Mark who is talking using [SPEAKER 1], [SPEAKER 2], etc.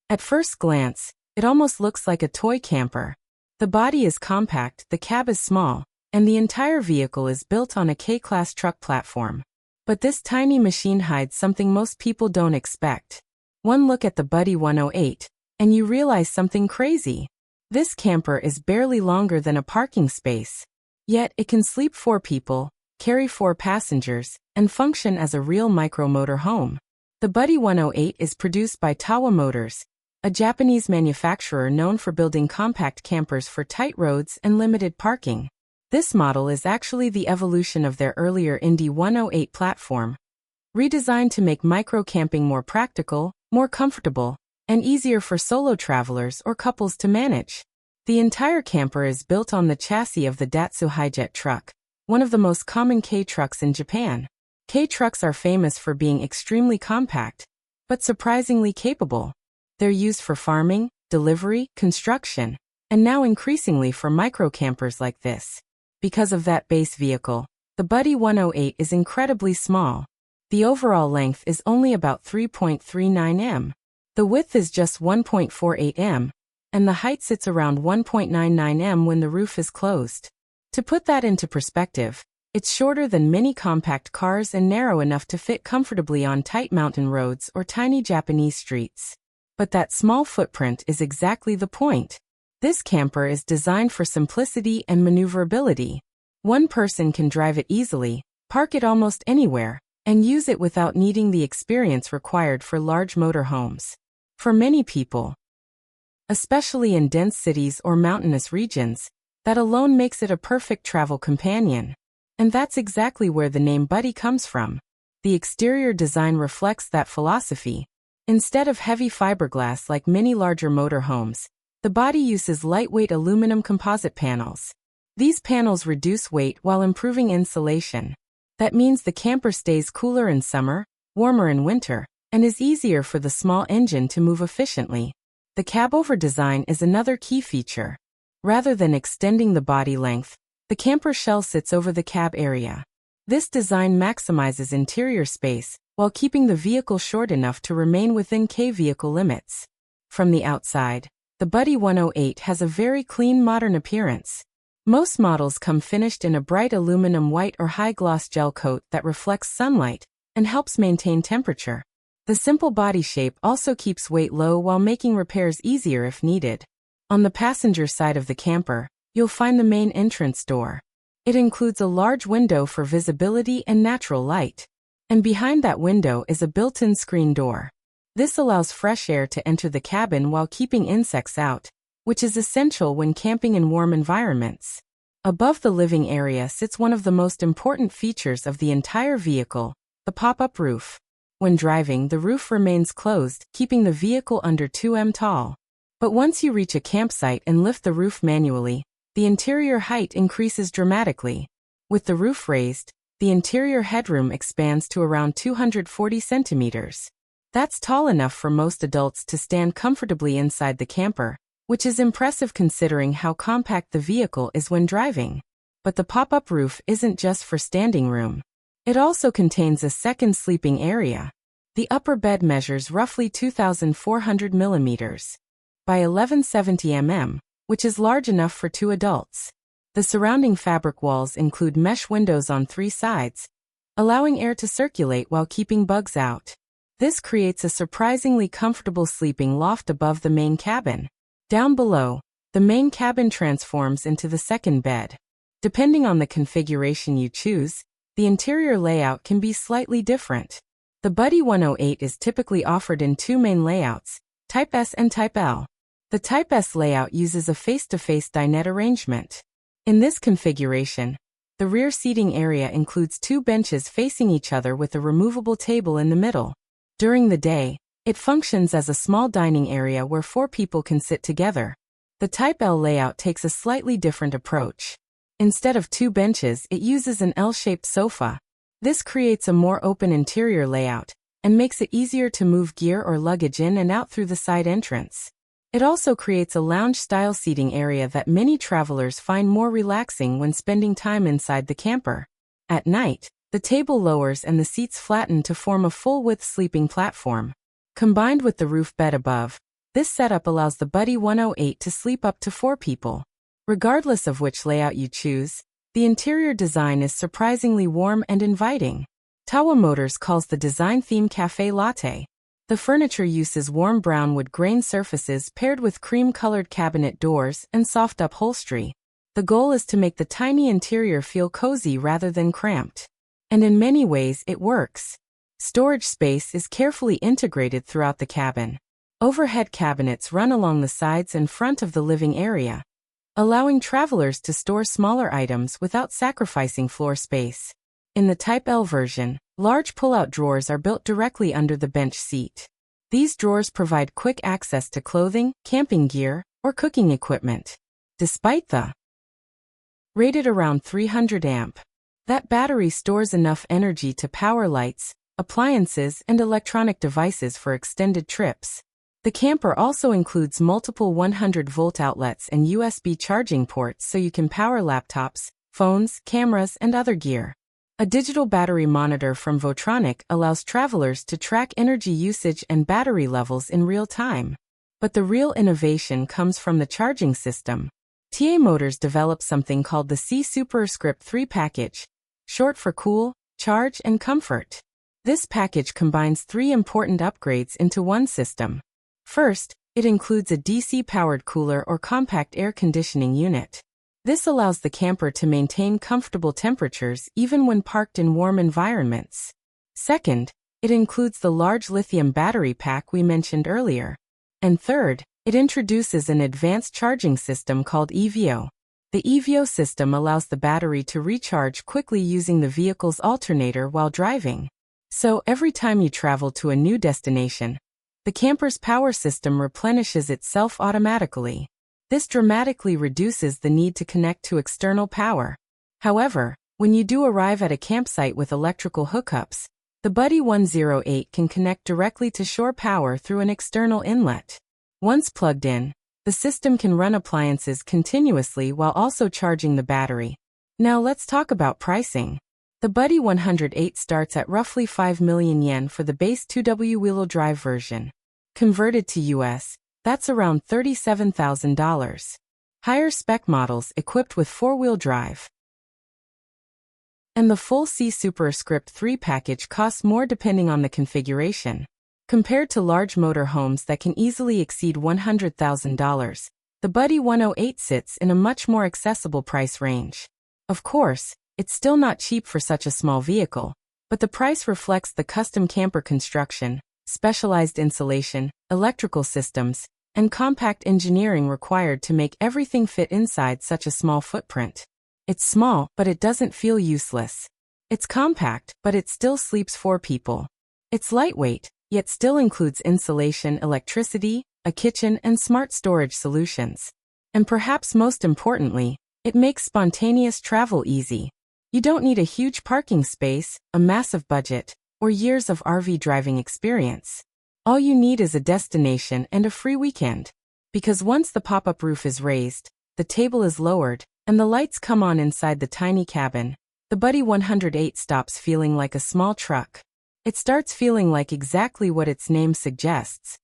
[SPEAKER 1] At first glance, it almost looks like a toy camper. The body is compact, the cab is small, and the entire vehicle is built on a K-class truck platform. But this tiny machine hides something most people don't expect. One look at the Buddy 108, and you realize something crazy. This camper is barely longer than a parking space. Yet it can sleep 4 people, carry 4 passengers, and function as a real micro-motorhome. The Buddy 108 is produced by Tawa Motors, a Japanese manufacturer known for building compact campers for tight roads and limited parking. This model is actually the evolution of their earlier Indy 108 platform, redesigned to make micro-camping more practical, more comfortable, and easier for solo travelers or couples to manage. The entire camper is built on the chassis of the Datsun Hijet truck, one of the most common K-trucks in Japan. K-trucks are famous for being extremely compact, but surprisingly capable. They're used for farming, delivery, construction, and now increasingly for micro-campers like this. Because of that base vehicle, the Buddy 108 is incredibly small. The overall length is only about 3.39 m. The width is just 1.48 m, and the height sits around 1.99 m when the roof is closed. To put that into perspective, it's shorter than many compact cars and narrow enough to fit comfortably on tight mountain roads or tiny Japanese streets. But that small footprint is exactly the point. This camper is designed for simplicity and maneuverability. One person can drive it easily, park it almost anywhere, and use it without needing the experience required for large motorhomes. For many people, especially in dense cities or mountainous regions, that alone makes it a perfect travel companion. And that's exactly where the name Buddy comes from. The exterior design reflects that philosophy. Instead of heavy fiberglass like many larger motorhomes, the body uses lightweight aluminum composite panels. These panels reduce weight while improving insulation. That means the camper stays cooler in summer, warmer in winter, and is easier for the small engine to move efficiently. The cab-over design is another key feature. Rather than extending the body length, the camper shell sits over the cab area. This design maximizes interior space while keeping the vehicle short enough to remain within K-vehicle limits. From the outside, the Buddy 108 has a very clean modern appearance. Most models come finished in a bright aluminum white or high-gloss gel coat that reflects sunlight and helps maintain temperature. The simple body shape also keeps weight low while making repairs easier if needed. On the passenger side of the camper, you'll find the main entrance door. It includes a large window for visibility and natural light. And behind that window is a built-in screen door. This allows fresh air to enter the cabin while keeping insects out, which is essential when camping in warm environments. Above the living area sits one of the most important features of the entire vehicle, the pop-up roof. When driving, the roof remains closed, keeping the vehicle under 2 m tall. But once you reach a campsite and lift the roof manually, the interior height increases dramatically. With the roof raised, the interior headroom expands to around 240 centimeters. That's tall enough for most adults to stand comfortably inside the camper, which is impressive considering how compact the vehicle is when driving. But the pop-up roof isn't just for standing room. It also contains a second sleeping area. The upper bed measures roughly 2,400 millimeters by 1170 mm, which is large enough for 2 adults. The surrounding fabric walls include mesh windows on 3 sides, allowing air to circulate while keeping bugs out. This creates a surprisingly comfortable sleeping loft above the main cabin. Down below, the main cabin transforms into the second bed. Depending on the configuration you choose, the interior layout can be slightly different. The Buddy 108 is typically offered in 2 main layouts, Type S and Type L. The Type S layout uses a face-to-face dinette arrangement. In this configuration, the rear seating area includes 2 benches facing each other with a removable table in the middle. During the day, it functions as a small dining area where 4 people can sit together. The Type L layout takes a slightly different approach. Instead of 2 benches, it uses an L-shaped sofa. This creates a more open interior layout and makes it easier to move gear or luggage in and out through the side entrance. It also creates a lounge-style seating area that many travelers find more relaxing when spending time inside the camper. At night, the table lowers and the seats flatten to form a full-width sleeping platform. Combined with the roof bed above, This setup allows the Buddy 108 to sleep up to 4 people. Regardless of which layout you choose, the interior design is surprisingly warm and inviting. Tawa Motors calls the design theme Café Latte. The furniture uses warm brown wood grain surfaces paired with cream-colored cabinet doors and soft upholstery. The goal is to make the tiny interior feel cozy rather than cramped. And in many ways it works. Storage space is carefully integrated throughout the cabin. Overhead cabinets run along the sides and front of the living area, allowing travelers to store smaller items without sacrificing floor space. In the Type L version, large pull-out drawers are built directly under the bench seat. These drawers provide quick access to clothing, camping gear, or cooking equipment. Despite the rated around 300 amp, that battery stores enough energy to power lights, appliances, and electronic devices for extended trips. The camper also includes multiple 100-volt outlets and USB charging ports so you can power laptops, phones, cameras, and other gear. A digital battery monitor from Votronic allows travelers to track energy usage and battery levels in real time. But the real innovation comes from the charging system. Tawa Motors developed something called the C Superscript 3 package, short for cool, charge, and comfort. This package combines 3 important upgrades into one system. First, it includes a DC-powered cooler or compact air conditioning unit. This allows the camper to maintain comfortable temperatures even when parked in warm environments. Second, it includes the large lithium battery pack we mentioned earlier. And third, it introduces an advanced charging system called EVO. The EVO system allows the battery to recharge quickly using the vehicle's alternator while driving. So every time you travel to a new destination, the camper's power system replenishes itself automatically. This dramatically reduces the need to connect to external power. However, when you do arrive at a campsite with electrical hookups, the Buddy 108 can connect directly to shore power through an external inlet. Once plugged in, the system can run appliances continuously while also charging the battery. Now let's talk about pricing. The Buddy 108 starts at roughly 5 million yen for the base 2W wheel drive version. Converted to US, that's around $37,000. Higher spec models equipped with 4-wheel drive and the full C Superscript 3 package costs more depending on the configuration. Compared to large motorhomes that can easily exceed $100,000, the Buddy 108 sits in a much more accessible price range. Of course, it's still not cheap for such a small vehicle, but the price reflects the custom camper construction, specialized insulation, electrical systems, and compact engineering required to make everything fit inside such a small footprint. It's small, but it doesn't feel useless. It's compact, but it still sleeps 4 people. It's lightweight, yet still includes insulation, electricity, a kitchen, and smart storage solutions. And perhaps most importantly, it makes spontaneous travel easy. You don't need a huge parking space, a massive budget, or years of RV driving experience. All you need is a destination and a free weekend. Because once the pop-up roof is raised, the table is lowered, and the lights come on inside the tiny cabin, the Buddy 108 stops feeling like a small truck. It starts feeling like exactly what its name suggests,